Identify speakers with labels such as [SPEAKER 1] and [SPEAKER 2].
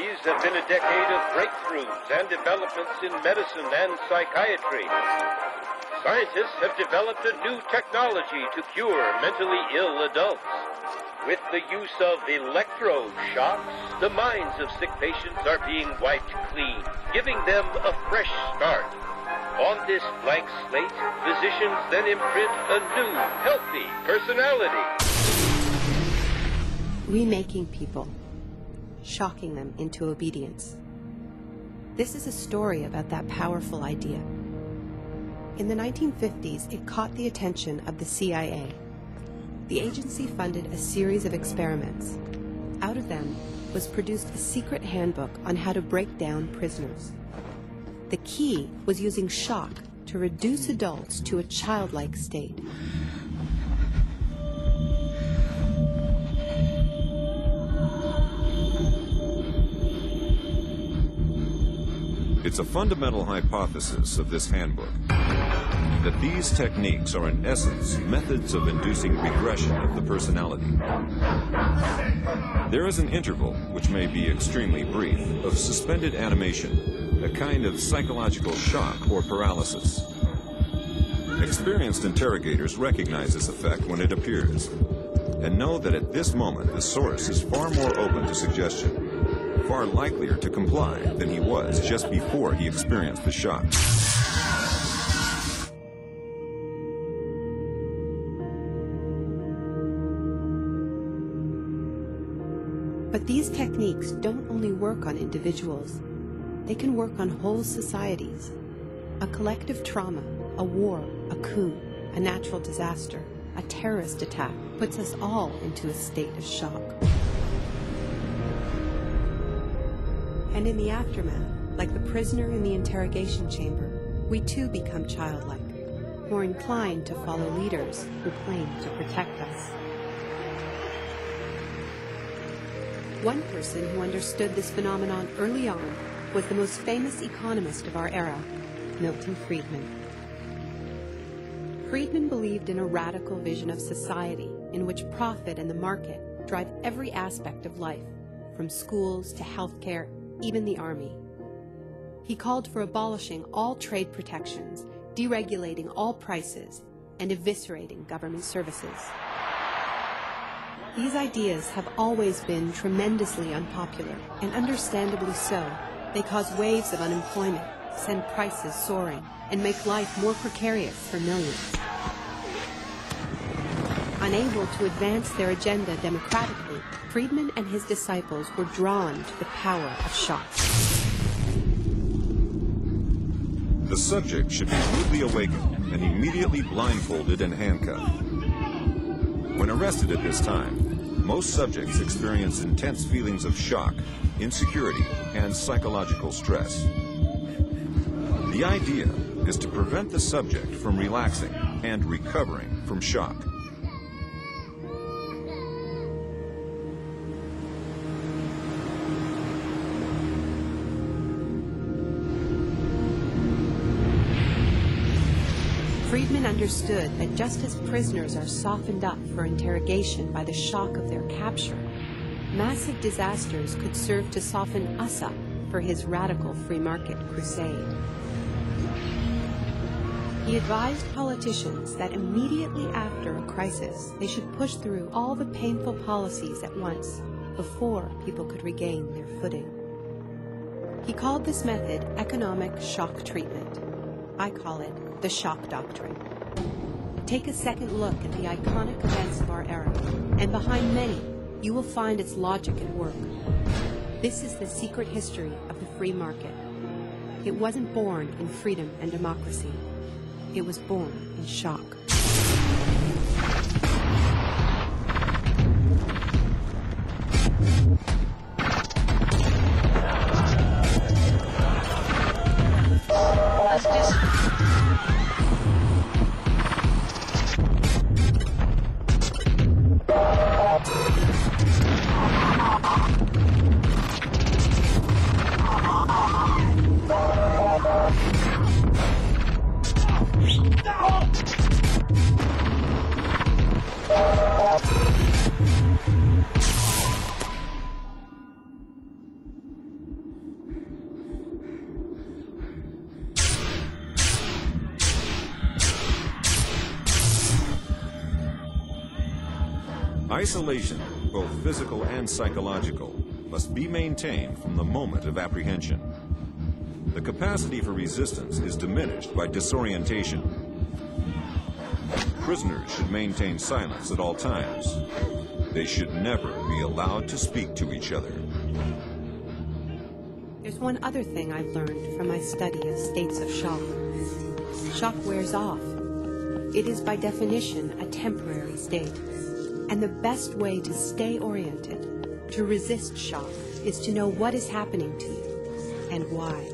[SPEAKER 1] 1950s have been a decade of breakthroughs and developments in medicine and psychiatry. Scientists have developed a new technology to cure mentally ill adults. With the use of electroshocks, the minds of sick patients are being wiped clean, giving them a fresh start. On this blank slate, physicians then imprint a new, healthy personality.
[SPEAKER 2] Remaking people, shocking them into obedience. This is a story about that powerful idea. In the 1950s, it caught the attention of the CIA. The agency funded a series of experiments. Out of them was produced a secret handbook on how to break down prisoners. The key was using shock to reduce adults to a childlike state.
[SPEAKER 3] It's a fundamental hypothesis of this handbook that these techniques are in essence methods of inducing regression of the personality. There is an interval, which may be extremely brief, of suspended animation, a kind of psychological shock or paralysis. Experienced interrogators recognize this effect when it appears and know that at this moment the source is far more open to suggestion, far likelier to comply than he was just before he experienced the shock.
[SPEAKER 2] But these techniques don't only work on individuals. They can work on whole societies. A collective trauma, a war, a coup, a natural disaster, a terrorist attack puts us all into a state of shock. And in the aftermath, like the prisoner in the interrogation chamber, we too become childlike, more inclined to follow leaders who claim to protect us. One person who understood this phenomenon early on was the most famous economist of our era, Milton Friedman. Friedman believed in a radical vision of society in which profit and the market drive every aspect of life, from schools to healthcare, even the army. He called for abolishing all trade protections, deregulating all prices, and eviscerating government services. These ideas have always been tremendously unpopular, and understandably so. They cause waves of unemployment, send prices soaring, and make life more precarious for millions. Unable to advance their agenda democratically, Friedman and his disciples were drawn to the power of shock.
[SPEAKER 3] The subject should be rudely awakened and immediately blindfolded and handcuffed. When arrested at this time, most subjects experience intense feelings of shock, insecurity, and psychological stress. The idea is to prevent the subject from relaxing and recovering from shock.
[SPEAKER 2] Friedman understood that just as prisoners are softened up for interrogation by the shock of their capture, massive disasters could serve to soften us up for his radical free market crusade. He advised politicians that immediately after a crisis, they should push through all the painful policies at once before people could regain their footing. He called this method economic shock treatment. I call it the shock doctrine. Take a second look at the iconic events of our era, and behind many, you will find its logic at work. This is the secret history of the free market. It wasn't born in freedom and democracy. It was born in shock.
[SPEAKER 3] Isolation, both physical and psychological, must be maintained from the moment of apprehension. The capacity for resistance is diminished by disorientation. Prisoners should maintain silence at all times. They should never be allowed to speak to each other.
[SPEAKER 2] There's one other thing I've learned from my study of states of shock. Shock wears off. It is by definition a temporary state. And the best way to stay oriented, to resist shock, is to know what is happening to you and why.